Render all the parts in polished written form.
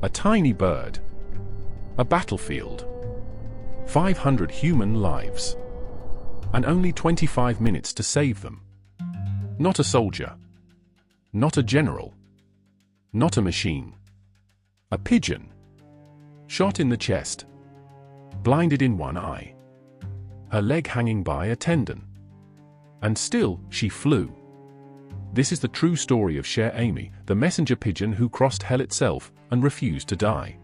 A tiny bird. A battlefield. 500 human lives. And only 25 minutes to save them. Not a soldier. Not a general. Not a machine. A pigeon. Shot in the chest. Blinded in one eye. Her leg hanging by a tendon. And still, she flew. This is the true story of Cher Ami, the messenger pigeon who crossed hell itself and refused to die.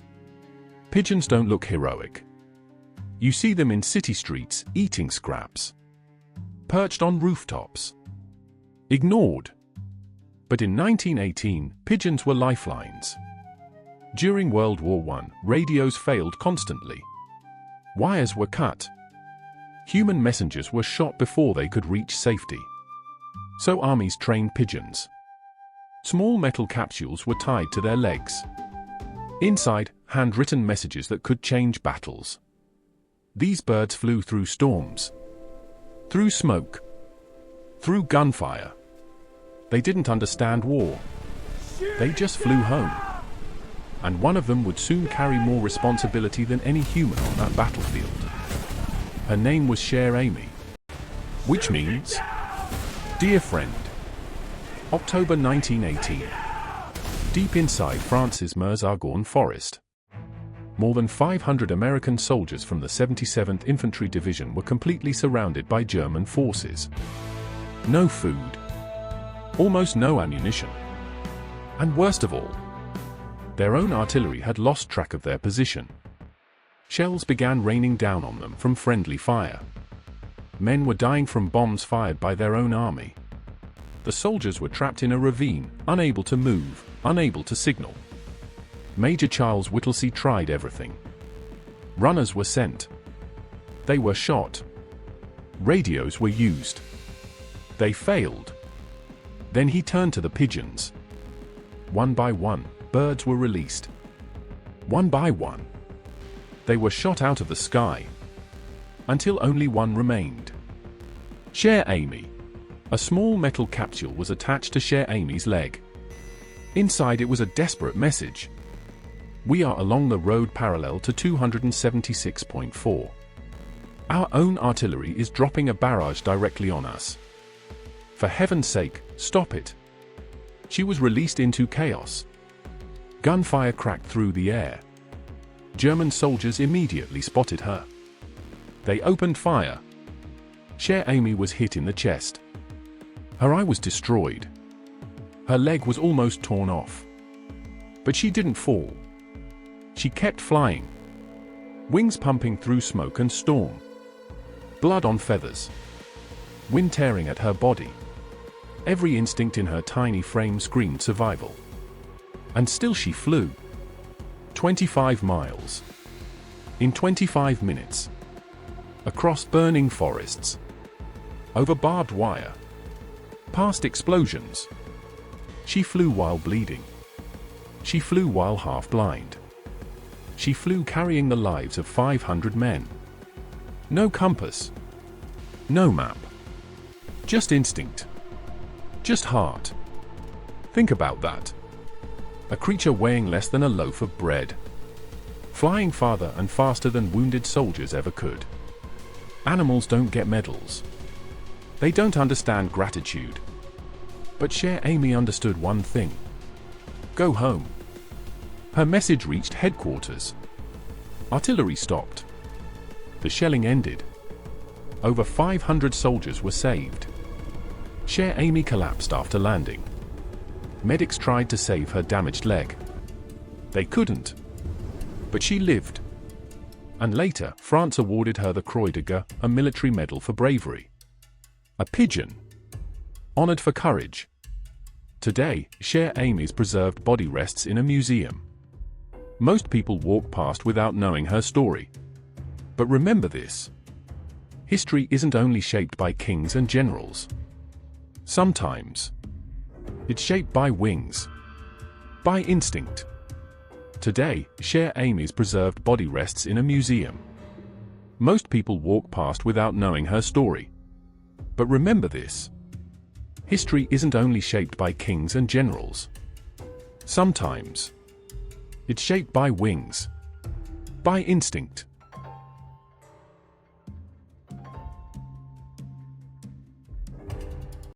Pigeons don't look heroic. You see them in city streets, eating scraps. Perched on rooftops. Ignored. But in 1918, pigeons were lifelines. During World War I, radios failed constantly. Wires were cut. Human messengers were shot before they could reach safety. So armies trained pigeons. Small metal capsules were tied to their legs. Inside, handwritten messages that could change battles. These birds flew through storms. Through smoke. Through gunfire. They didn't understand war. They just flew home. And one of them would soon carry more responsibility than any human on that battlefield. Her name was Cher Ami. Which means, Dear Friend. October 1918. Deep inside France's Meuse-Argonne forest. More than 500 American soldiers from the 77th Infantry Division were completely surrounded by German forces. No food. Almost no ammunition. And worst of all, their own artillery had lost track of their position. Shells began raining down on them from friendly fire. Men were dying from bombs fired by their own army. The soldiers were trapped in a ravine, unable to move, unable to signal. Major Charles Whittlesey tried everything. Runners were sent. They were shot. Radios were used. They failed. Then he turned to the pigeons. One by one, birds were released. One by one. They were shot out of the sky. Until only one remained. Cher Ami. A small metal capsule was attached to Cher Ami's leg. Inside it was a desperate message. We are along the road parallel to 276.4. Our own artillery is dropping a barrage directly on us. For heaven's sake, stop it. She was released into chaos. Gunfire cracked through the air. German soldiers immediately spotted her. They opened fire. Cher Ami was hit in the chest. Her eye was destroyed. Her leg was almost torn off. But she didn't fall. She kept flying. Wings pumping through smoke and storm. Blood on feathers. Wind tearing at her body. Every instinct in her tiny frame screamed survival. And still she flew. 25 miles. In 25 minutes. Across burning forests. Over barbed wire. Past explosions. She flew while bleeding. She flew while half blind. She flew carrying the lives of 500 men. No compass. No map. Just instinct. Just heart. Think about that. A creature weighing less than a loaf of bread. Flying farther and faster than wounded soldiers ever could. Animals don't get medals. They don't understand gratitude. But Cher Ami understood one thing. Go home. Her message reached headquarters. Artillery stopped. The shelling ended. Over 500 soldiers were saved. Cher Ami collapsed after landing. Medics tried to save her damaged leg. They couldn't. But she lived. And later, France awarded her the Croix de Guerre, a military medal for bravery. A pigeon. Honored for courage. Today, Cher Ami's preserved body rests in a museum. Most people walk past without knowing her story. But remember this. History isn't only shaped by kings and generals. Sometimes. It's shaped by wings. By instinct. Today, Cher Ami's preserved body rests in a museum. Most people walk past without knowing her story. But remember this. History isn't only shaped by kings and generals. Sometimes. It's shaped by wings. By instinct.